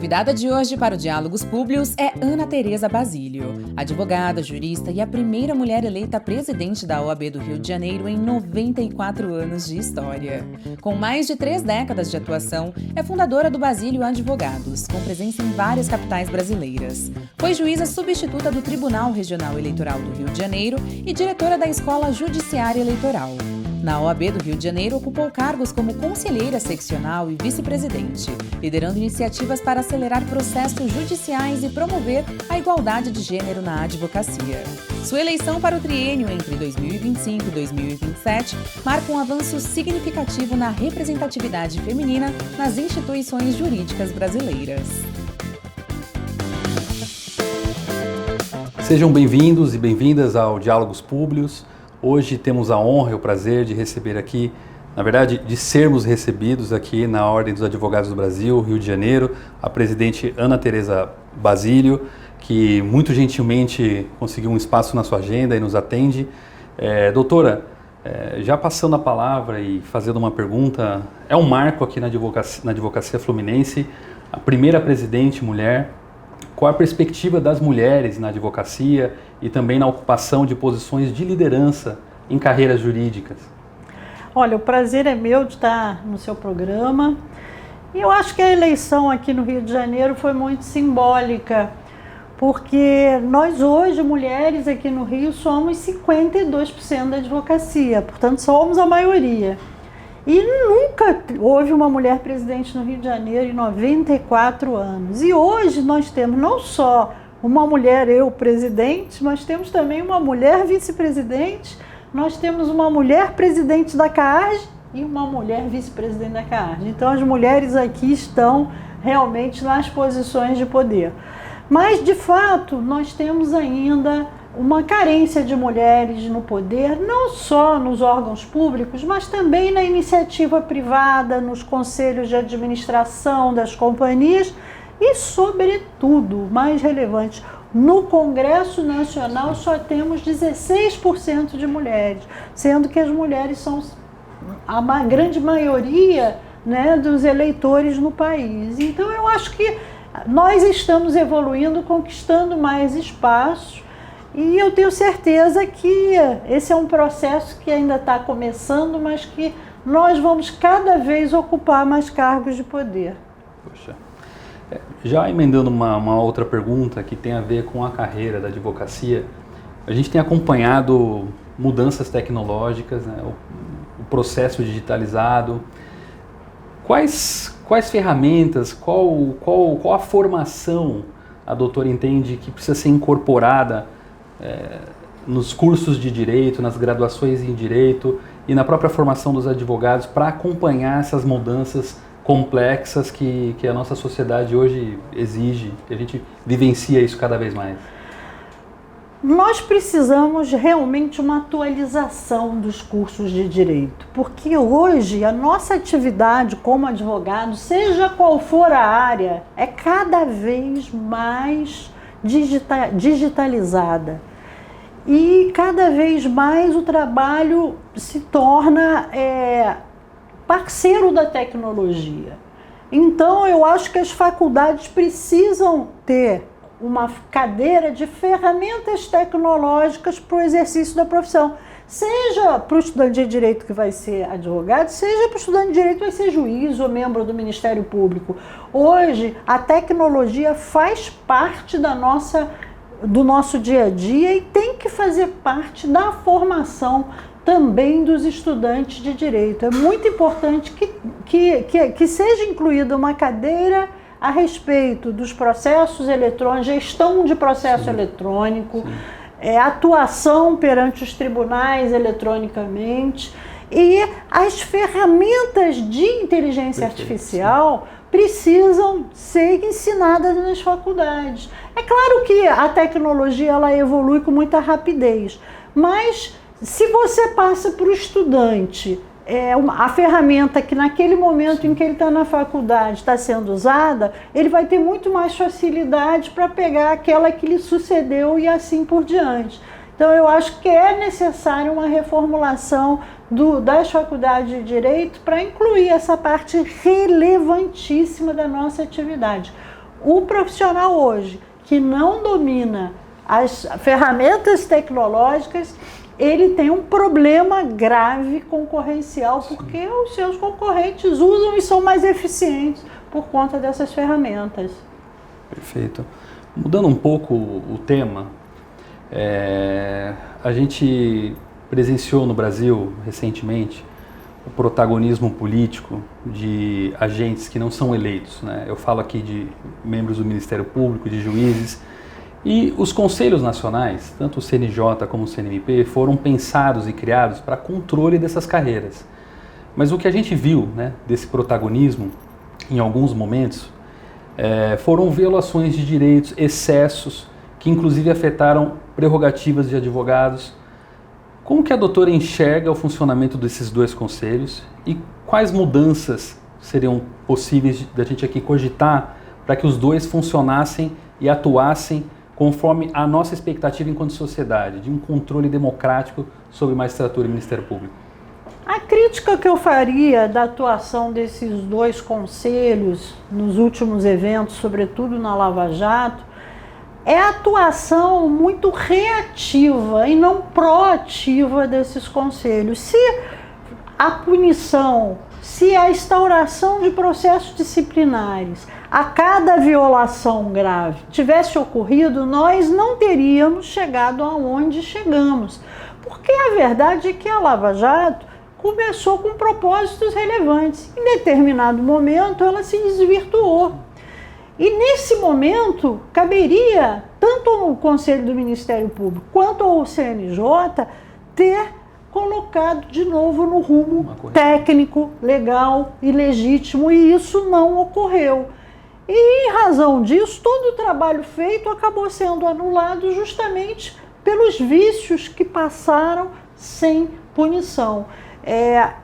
convidada de hoje para o Diálogos Públicos é Ana Tereza Basílio, advogada, jurista e a primeira mulher eleita presidente da OAB do Rio de Janeiro em 94 anos de história. Com mais de 3 décadas de atuação, é fundadora do Basílio Advogados, com presença em várias capitais brasileiras. Foi juíza substituta do Tribunal Regional Eleitoral do Rio de Janeiro e diretora da Escola Judiciária Eleitoral. Na OAB do Rio de Janeiro, ocupou cargos como conselheira seccional e vice-presidente, liderando iniciativas para acelerar processos judiciais e promover a igualdade de gênero na advocacia. Sua eleição para o triênio entre 2025 e 2027 marca um avanço significativo na representatividade feminina nas instituições jurídicas brasileiras. Sejam bem-vindos e bem-vindas ao Diálogos Públicos. Hoje temos a honra e o prazer de receber aqui, na verdade, de sermos recebidos aqui na Ordem dos Advogados do Brasil, Rio de Janeiro, a presidente Ana Tereza Basílio, que muito gentilmente conseguiu um espaço na sua agenda e nos atende. Doutora, já passando a palavra e fazendo uma pergunta, é um marco aqui na advocacia fluminense, a primeira presidente mulher. Qual a perspectiva das mulheres na advocacia e também na ocupação de posições de liderança em carreiras jurídicas? Olha, o prazer é meu de estar no seu programa. E eu acho que a eleição aqui no Rio de Janeiro foi muito simbólica, porque nós hoje, mulheres aqui no Rio, somos 52% da advocacia, portanto somos a maioria. E nunca houve uma mulher presidente no Rio de Janeiro em 94 anos. E hoje nós temos não só uma mulher, eu, presidente, mas temos também uma mulher vice-presidente, nós temos uma mulher presidente da CAARJ e uma mulher vice-presidente da CAARJ. Então as mulheres aqui estão realmente nas posições de poder. Mas, de fato, nós temos ainda uma carência de mulheres no poder, não só nos órgãos públicos, mas também na iniciativa privada, nos conselhos de administração das companhias e, sobretudo, mais relevante, no Congresso Nacional só temos 16% de mulheres, sendo que as mulheres são a grande maioria, né, dos eleitores no país. Então, eu acho que nós estamos evoluindo, conquistando mais espaços. E eu tenho certeza que esse é um processo que ainda está começando, mas que nós vamos cada vez ocupar mais cargos de poder. Poxa. Já emendando uma outra pergunta que tem a ver com a carreira da advocacia, a gente tem acompanhado mudanças tecnológicas, né, o processo digitalizado. Quais ferramentas, qual a formação a doutora entende que precisa ser incorporada nos cursos de direito, nas graduações em direito e na própria formação dos advogados para acompanhar essas mudanças complexas que a nossa sociedade hoje exige, que a gente vivencia isso cada vez mais? Nós precisamos realmente uma atualização dos cursos de direito, porque hoje a nossa atividade como advogado, seja qual for a área, é cada vez mais digitalizada. E cada vez mais o trabalho se torna parceiro da tecnologia. Então eu acho que as faculdades precisam ter uma cadeira de ferramentas tecnológicas para o exercício da profissão. Seja para o estudante de direito que vai ser advogado, seja para o estudante de direito que vai ser juiz ou membro do Ministério Público. Hoje, a tecnologia faz parte do nosso dia a dia e tem que fazer parte da formação também dos estudantes de direito. É muito importante que seja incluída uma cadeira a respeito dos processos eletrônicos, gestão de processo eletrônico, atuação perante os tribunais eletronicamente, e as ferramentas de inteligência artificial precisam ser ensinadas nas faculdades. É claro que a tecnologia ela evolui com muita rapidez, mas se você passa para o estudante a ferramenta que naquele momento em que ele está na faculdade está sendo usada, ele vai ter muito mais facilidade para pegar aquela que lhe sucedeu e assim por diante. Então eu acho que é necessário uma reformulação das faculdades de Direito para incluir essa parte relevantíssima da nossa atividade. o profissional hoje que não domina as ferramentas tecnológicas, ele tem um problema grave concorrencial, porque os seus concorrentes usam e são mais eficientes por conta dessas ferramentas. Perfeito. Mudando um pouco o tema, a gente presenciou no Brasil recentemente o protagonismo político de agentes que não são eleitos, né? Eu falo aqui de membros do Ministério Público, de juízes, e os conselhos nacionais, tanto o CNJ como o CNMP, foram pensados e criados para controle dessas carreiras. Mas o que a gente viu, né, desse protagonismo, em alguns momentos, foram violações de direitos, excessos, que inclusive afetaram prerrogativas de advogados. Como que a doutora enxerga o funcionamento desses dois conselhos e quais mudanças seriam possíveis da gente aqui cogitar para que os dois funcionassem e atuassem conforme a nossa expectativa enquanto sociedade, de um controle democrático sobre magistratura e Ministério Público? A crítica que eu faria da atuação desses dois conselhos nos últimos eventos, sobretudo na Lava Jato, é a atuação muito reativa e não proativa desses conselhos. Se a punição, se a instauração de processos disciplinares a cada violação grave tivesse ocorrido, nós não teríamos chegado aonde chegamos. Porque a verdade é que a Lava Jato começou com propósitos relevantes. Em determinado momento, ela se desvirtuou. E nesse momento, caberia tanto ao Conselho do Ministério Público quanto ao CNJ ter colocado de novo no rumo técnico, legal e legítimo, e isso não ocorreu. E em razão disso, todo o trabalho feito acabou sendo anulado justamente pelos vícios que passaram sem punição.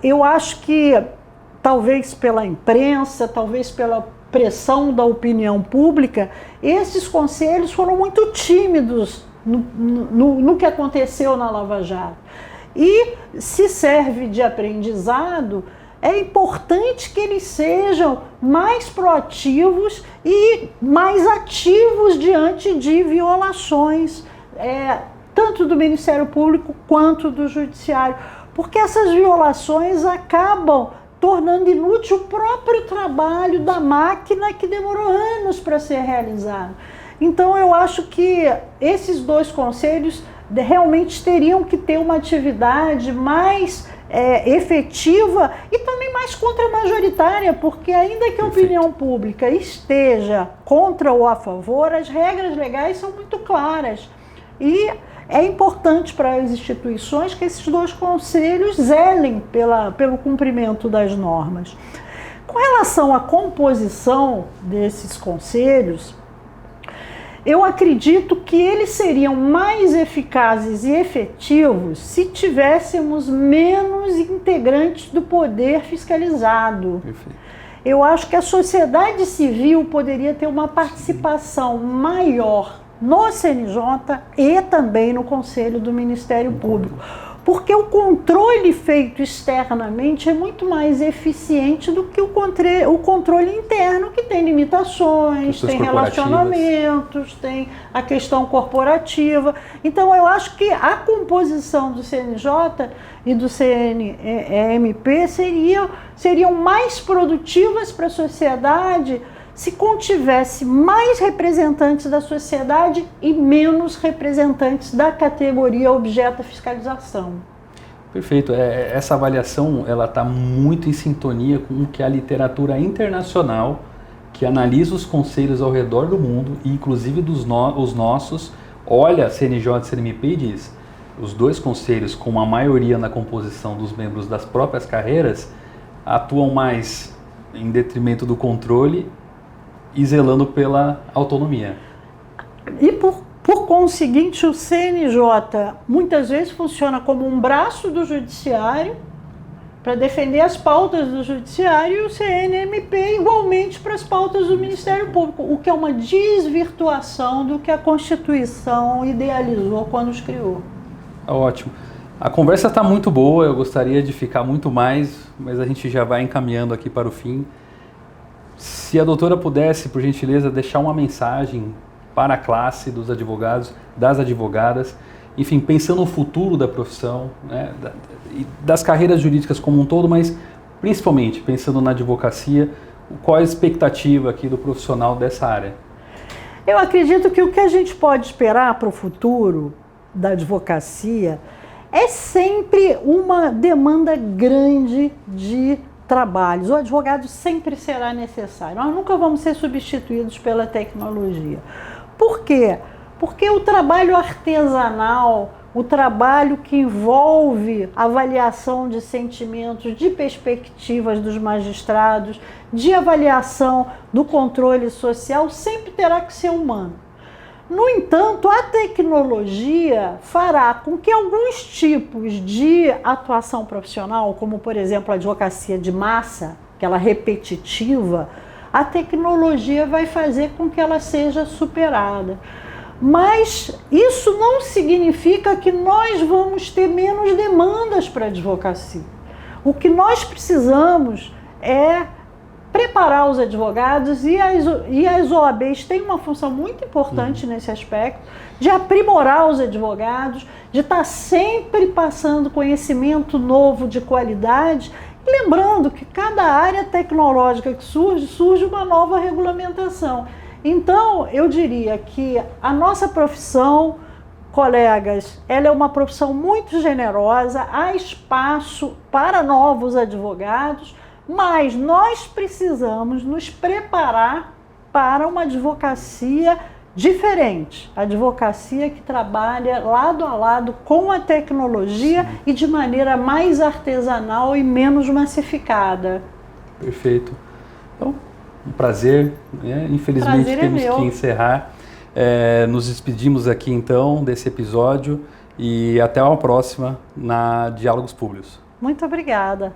Eu acho que talvez pela imprensa, talvez pela pressão da opinião pública, esses conselhos foram muito tímidos no que aconteceu na Lava Jato. E se serve de aprendizado, é importante que eles sejam mais proativos e mais ativos diante de violações, tanto do Ministério Público quanto do Judiciário, porque essas violações acabam tornando inútil o próprio trabalho da máquina que demorou anos para ser realizado. Então eu acho que esses dois conselhos realmente teriam que ter uma atividade mais efetiva e também mais contra-majoritária, porque ainda que a opinião pública esteja contra ou a favor, as regras legais são muito claras. E é importante para as instituições que esses dois conselhos zelem pelo cumprimento das normas. Com relação à composição desses conselhos, eu acredito que eles seriam mais eficazes e efetivos se tivéssemos menos integrantes do poder fiscalizado. Perfeito. Eu acho que a sociedade civil poderia ter uma participação maior no CNJ e também no Conselho do Ministério Público, porque o controle feito externamente é muito mais eficiente do que o controle interno, que tem limitações, tem relacionamentos, tem a questão corporativa. Então eu acho que a composição do CNJ e do CNMP seriam mais produtivas para a sociedade se contivesse mais representantes da sociedade e menos representantes da categoria objeto da fiscalização. Perfeito. Essa avaliação ela está muito em sintonia com o que a literatura internacional, que analisa os conselhos ao redor do mundo, e inclusive os nossos, olha CNJ e CNMP e diz: os dois conselhos, com a maioria na composição dos membros das próprias carreiras, atuam mais em detrimento do controle e zelando pela autonomia. E por conseguinte, o CNJ muitas vezes funciona como um braço do Judiciário para defender as pautas do Judiciário, e o CNMP igualmente para as pautas do Ministério Público, o que é uma desvirtuação do que a Constituição idealizou quando os criou. Ótimo. A conversa está muito boa, eu gostaria de ficar muito mais, mas a gente já vai encaminhando aqui para o fim. Se a doutora pudesse, por gentileza, deixar uma mensagem para a classe dos advogados, das advogadas, enfim, pensando no futuro da profissão, né, das carreiras jurídicas como um todo, mas principalmente pensando na advocacia, qual a expectativa aqui do profissional dessa área? Eu acredito que o que a gente pode esperar para o futuro da advocacia é sempre uma demanda grande de trabalhos. O advogado sempre será necessário. Nós nunca vamos ser substituídos pela tecnologia. Por quê? Porque o trabalho artesanal, o trabalho que envolve avaliação de sentimentos, de perspectivas dos magistrados, de avaliação do controle social, sempre terá que ser humano. No entanto, a tecnologia fará com que alguns tipos de atuação profissional, como por exemplo a advocacia de massa, aquela repetitiva, a tecnologia vai fazer com que ela seja superada. Mas isso não significa que nós vamos ter menos demandas para a advocacia. O que nós precisamos é preparar os advogados, e as OABs têm uma função muito importante nesse aspecto, de aprimorar os advogados, de estar sempre passando conhecimento novo de qualidade, lembrando que cada área tecnológica que surge uma nova regulamentação. Então, eu diria que a nossa profissão, colegas, ela é uma profissão muito generosa, há espaço para novos advogados, mas nós precisamos nos preparar para uma advocacia diferente, advocacia que trabalha lado a lado com a tecnologia e de maneira mais artesanal e menos massificada. Perfeito. Então, um prazer, né? Infelizmente Prazer temos meu. que encerrar. Nos despedimos aqui então desse episódio e até uma próxima na Diálogos Públicos. Muito obrigada.